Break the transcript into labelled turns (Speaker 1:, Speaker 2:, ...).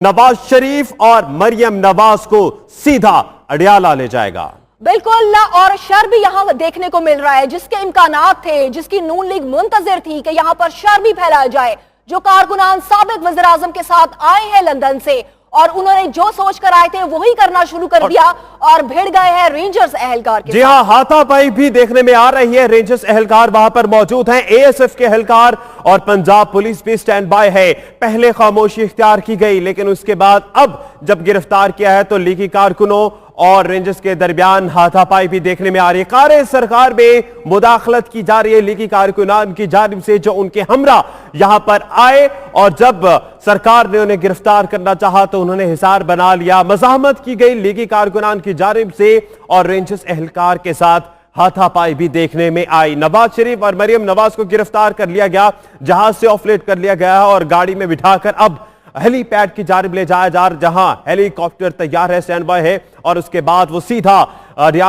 Speaker 1: नवाज शरीफ और मरियम नवाज को सीधा अडियाला ले जाएगा।
Speaker 2: बिल्कुल, और शर भी यहां देखने को मिल रहा है जिसके इम्कानात थे, जिसकी नून लीग मुंतजिर थी कि यहां पर शर भी फैलाया जाए। जो कारकुनान साबिक वज़ीर आज़म के साथ आए हैं लंदन से और उन्होंने जो सोच कर आए थे वही करना शुरू कर दिया और भिड़ गए हैं रेंजर्स एहलकार के।
Speaker 1: जी हां, हाथापाई भी देखने में आ रही है। रेंजर्स एहलकार वहां पर मौजूद हैं, एएसएफ के एहलकार और पंजाब पुलिस भी स्टैंड बाय है। पहले खामोशी इख्तियार की गई, लेकिन उसके बाद अब जब गिरफ्तार किया है तो लीगी कारकुनों और रेंजर्स के दरमियान हाथापाई भी देखने में आ रही है। कार सरकार में मुदाखलत की जा रही है लीगी कारकुनान की जानिब से, जो उनके हमरा यहां पर आए और जब सरकार ने उन्हें गिरफ्तार करना चाहा तो उन्होंने हिसार बना लिया। मज़ाहमत की गई लीगी कारकुनान की जानिब से और रेंजर्स एहलकार के साथ हाथापाई भी देखने में आई। नवाज शरीफ और मरियम नवाज को गिरफ्तार कर लिया गया, जहाज से ऑफलोड कर लिया गया और गाड़ी में बिठाकर अब हेलीपैड की जानिब ले जाया जा रहा, जहां हेलीकॉप्टर तैयार है, स्टैंड बाय है और उसके बाद वो सीधा रियाल